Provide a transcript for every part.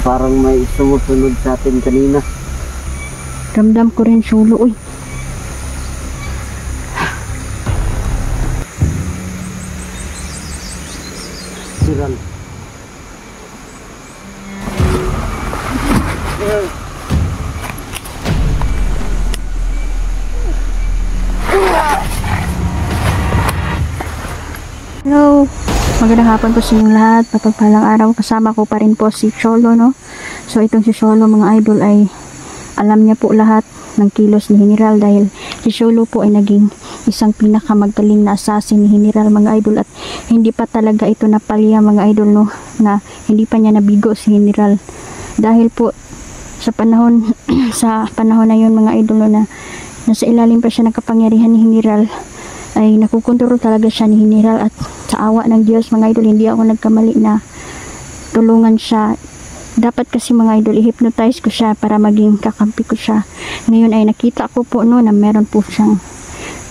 Parang may sumusunod sa atin kanina. Ramdam ko rin Sholo, uy. Siral. Hello, magandang hapon po sa inyong lahat. Mapagpalang araw, kasama ko pa rin po si Sholo, no? So itong si Sholo mga idol ay alam niya po lahat ng kilos ni General dahil si Sholo po ay naging isang pinakamagaling na assassin ni General mga idol, at hindi pa talaga ito napalya mga idol, no? Na hindi pa niya nabigo si General dahil po sa panahon sa panahon na yun mga idol, no, na nasa ilalim pa siya ng kapangyarihan ni General, ay nakukontrol talaga siya ni General, at sa awa ng Diyos mga idol hindi ako nagkamali na tulungan siya. Dapat kasi mga idol i-hypnotize ko siya para maging kakampi ko siya. Ngayon ay nakita ko po no na meron po siyang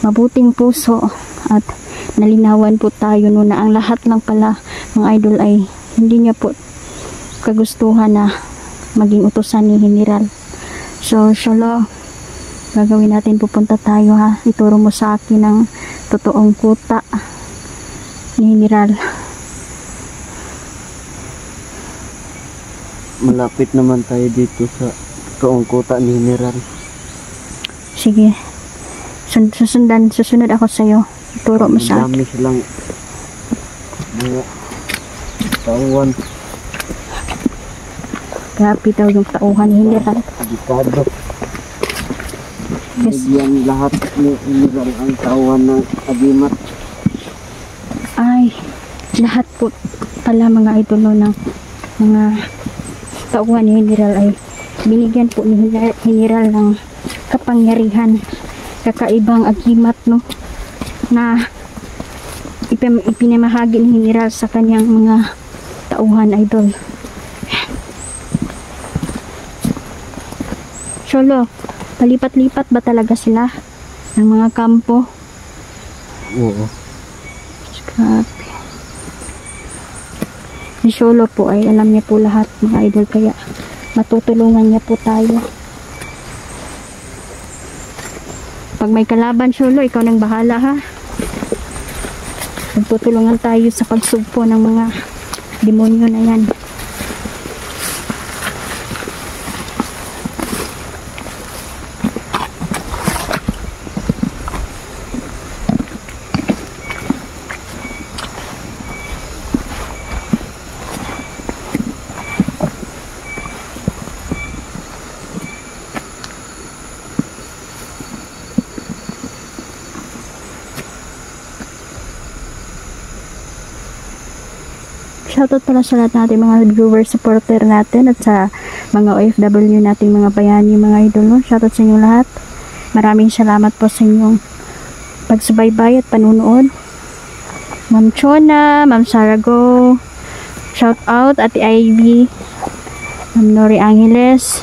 mabuting puso, at nalinawan po tayo no na ang lahat lang pala mga idol ay hindi niya po kagustuhan na maging utusan ni General. So Sholo, gagawin natin, pupunta tayo ha. Ituro mo sa akin ang totoong kuta ni General. Malapit naman tayo dito sa totoong kuta ni General. Sige, susunod ako sa iyo. Ituro mo sa akin. Dami silang mga tauhan. Grabe daw yung tauhan ni General. Dikado. Yes. Yan lahat ni General ang tauhan ng agimat. Ay, lahat po pala mga idolo ng mga tauhan ni General ay binigyan po ni General ng kapangyarihan, kakaibang agimat, no, na ipinamahagi ni General sa kanyang mga tauhan idol. Sholo, palipat-lipat ba talaga sila ng mga kampo? Oo. Grabe. Si Sholo po ay alam niya po lahat mga idol, kaya matutulungan niya po tayo. Pag may kalaban Sholo, ikaw nang bahala ha. Magtutulungan tayo sa pagsugpo ng mga demonyo na yan. Shoutout pala sa lahat natin mga viewers, supporter natin, at sa mga OFW nating mga bayani mga idol, no? Shoutout sa inyong lahat. Maraming salamat po sa inyong pagsubaybay at panunood. Ma'am Chona, Ma'am Sarago, shoutout. Ate Ivy, Ma'am Nori Angeles,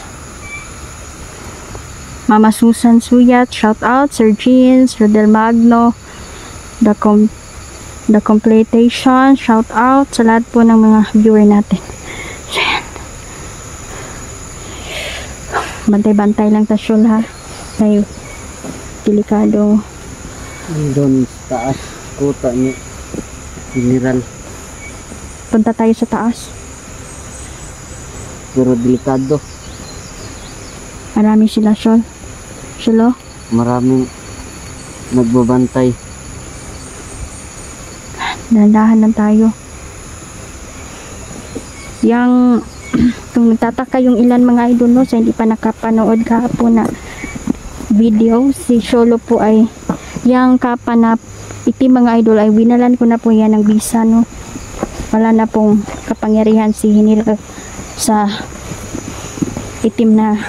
Mama Susan Suyat, shoutout. Sir Jeans, Rodel Magno, The Completation, shout out sa lahat po ng mga viewer natin. Bantay-bantay lang tasyol ha. Tayo delikado. Doon sa taas kuta ni General. Punta tayo sa taas. Pero delikado. Marami sila Shol. Sholo. Maraming nagbabantay. Nandahan lang tayo. Yang kung nagtataka yung ilan mga idol, no, sa hindi pa nakapanood kahapon na video, si Sholo po ay yang kapa na itim mga idol ay winalan ko na po yan ng visa, no. Wala na pong kapangyarihan si General sa itim na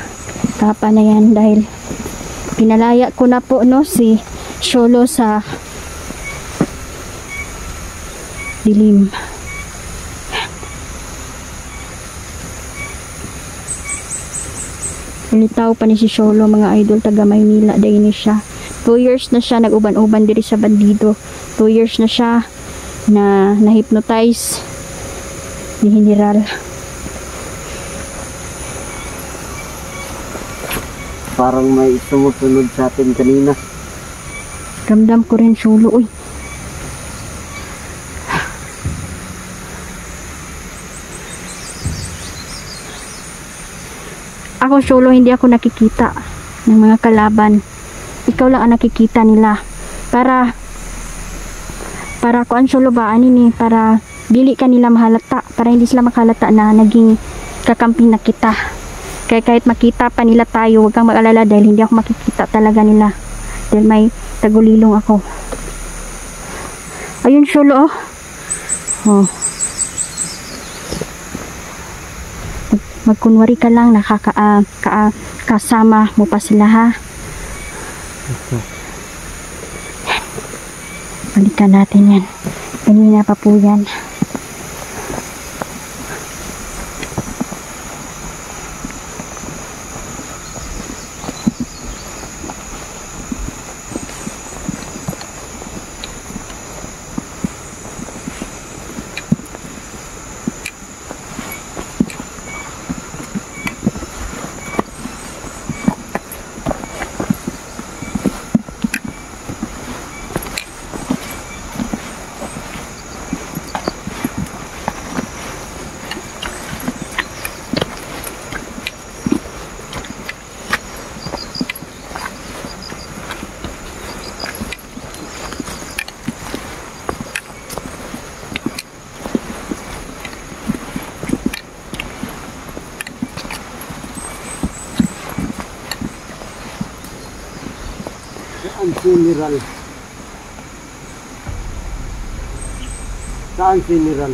kapa na yan dahil pinalaya ko na po, no, si Sholo sa dilim. Nilitaw pa ni si Sholo mga idol, taga Maynila dahil siya. 2 years na siya nag-uban-uban diri sa bandido. 2 years na siya na na-hypnotize ni General. Parang may sumusunod sa atin kanina. Ramdam ko rin, Sholo. Uy. Ako, Sholo, hindi ako nakikita ng mga kalaban. Ikaw lang ang nakikita nila. Para kuan, Sholo ba? Ano ni? Para dili ka nila mahalata. Para hindi sila makalata na naging kakampi na kita. Kaya kahit makita pa nila tayo, huwag kang mag-alala dahil hindi ako makikita talaga nila. Dahil may tagulilong ako. Ayun, Sholo, oh. Oh. Magkunwari ka lang, kasama mo pa sila, ha? Balikan natin yan. Kanina pa po yan. Saan funeral? Saan funeral?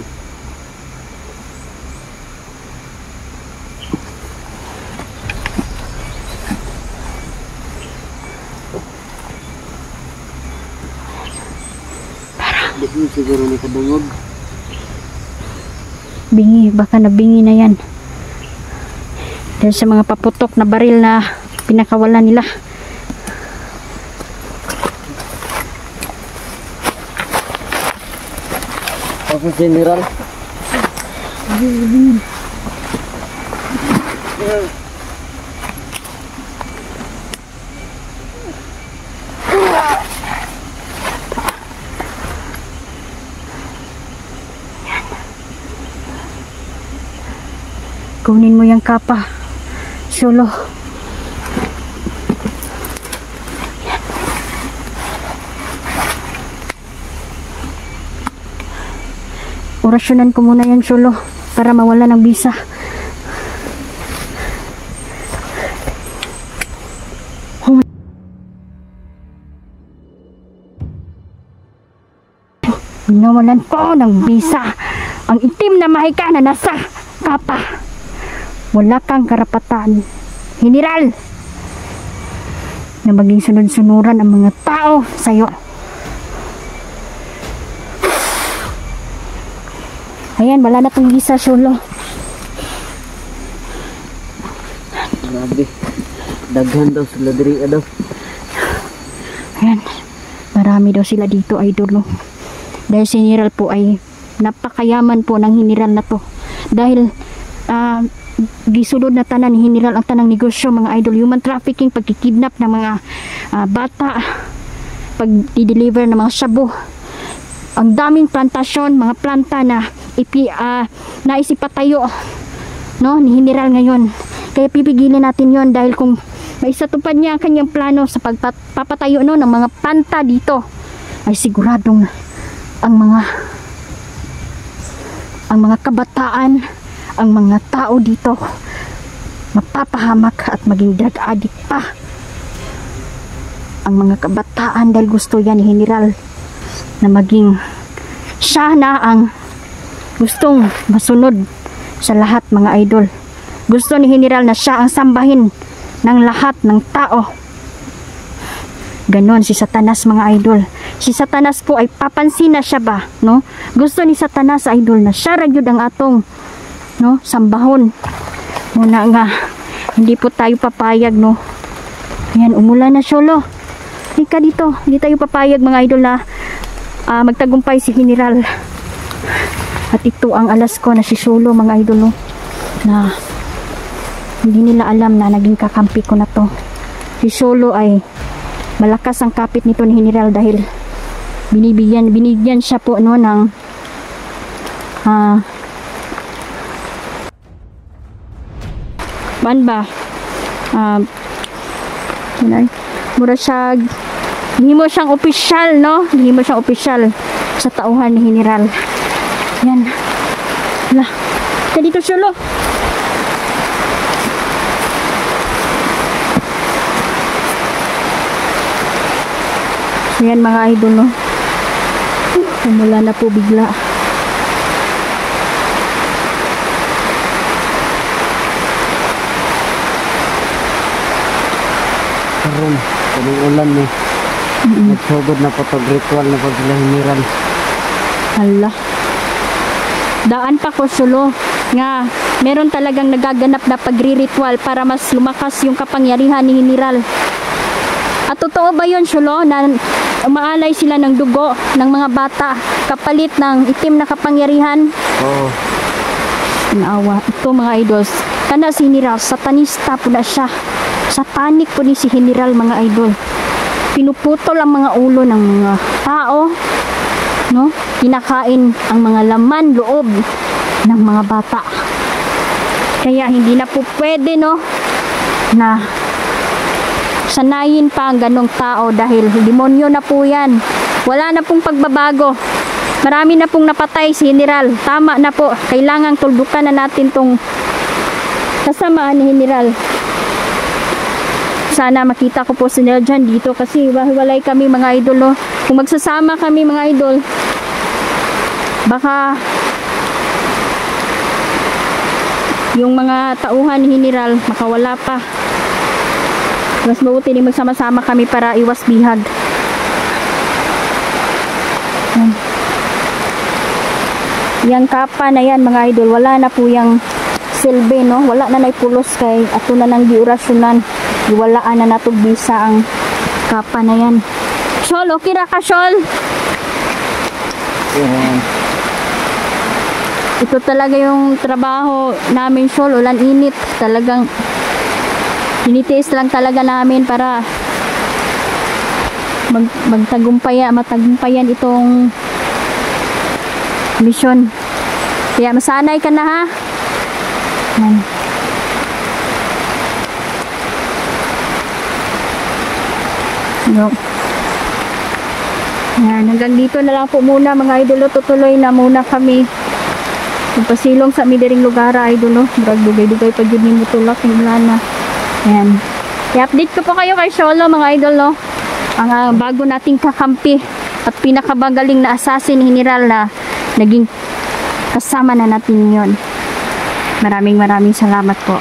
Di ko siguro nakabungog. Bingi, baka nabingi na yan. Dahil sa mga paputok na baril na pinakawalan nila. Ako general. Kunin mo yung kapa, Sholo. Orasyonan ko muna yan, Sholo, para mawala ng bisa. Nawalan ko ng bisa ang itim na mahika na nasa kapa. Wala kang karapatan, General, na maging sunod-sunuran ang mga tao sa'yo. Ayan, wala na tong visa, Sholo. Grabe. Daghan daw sila diri daw. Ayan, marami daw sila dito, idol. Dahil si General po ay napakayaman po ng General na to. Dahil gisulod na tanan ni General ang tanang negosyo, mga idol. Human trafficking, pagkikidnap ng mga bata, pag-deliver ng mga shabu. Ang daming plantasyon, mga planta na naisipatayo, no, ni General ngayon. Kaya pipigilin natin yon dahil kung maisatupad niya ang kanyang plano sa pagpapatayo, no, ng mga planta dito, ay siguradong ang mga kabataan, ang mga tao dito mapapahamak at maging drug addict pa. Ang mga kabataan, dahil gusto yan ni General na maging siya na ang gustong masunod sa lahat, mga idol. Gusto ni General na siya ang sambahin ng lahat ng tao. Ganon si Satanas, mga idol. Si Satanas po ay papansin na siya ba, no? Gusto ni Satanas, idol, na siya ragyod ang atong, no, sambahon. Muna nga, hindi po tayo papayag, no? Ayan, umulan na, Sholo. Halika dito, hindi tayo papayag, mga idol, na magtagumpay si General. At ito ang alas ko na si Sholo, mga idol, no? Na hindi nila alam na naging kakampi ko na to. si Solo ay malakas ang kapit nito ni General dahil binigyan siya po no ng mura siya himo siyang opisyal no, himo siyang opisyal sa tauhan ni General. Yan. Wala. Ka dito Solo. So yan mga idol no. Umula na po bigla. Karon, kanang ulan ni. Nagsugod na po to ritual na pag sila General. Hala. Daan pa ko Solo nga meron talagang nagaganap na pagri-ritual para mas lumakas yung kapangyarihan ni General. At totoo ba yun Solo na umaalay sila ng dugo ng mga bata kapalit ng itim na kapangyarihan? Oo. Naawa. Ito mga idols. Kana si General, satanista po na siya. Satanik po ni si General mga idol. Pinuputol ang mga ulo ng mga tao. No? Kinakain ang mga laman loob ng mga bata. Kaya hindi na po pwede no na sanayin pa ang ganong tao dahil demonyo na po yan. Wala na pong pagbabago. Marami na pong napatay si General. Tama na po. Kailangang tuldukan na natin tong kasamaan ni General. Sana makita ko po si Neljan dito kasi walay kami mga idol no. Kung magsasama kami mga idol, baka yung mga tauhan ni General makawala pa. Mas mabuti din magsama-sama kami para iwas bihag. Yang kapa na yan mga idol, wala na po yung silbi no. Wala na naipulos kay ato na nang giorasyonan. Iwalaan na natog bisa ang kapa na yan. Sol, okay ra ka Sol? Ito talaga yung trabaho namin Sol, ulan init. Talagang tinitiis lang talaga namin para matagumpayan itong misyon. Kaya masanay ka na ha. No. Yan, hanggang dito na lang po muna mga idolo. Tutuloy na muna kami. Magpasilong sa midiring lugar idolo. Dugay-dugay pa dyan yung mutulak yung lana. Ayan. I-update ko po kayo kay Solo mga idol no. Ang bago nating kakampi at pinakabagaling na assassin General na naging kasama na natin yon. Maraming salamat po.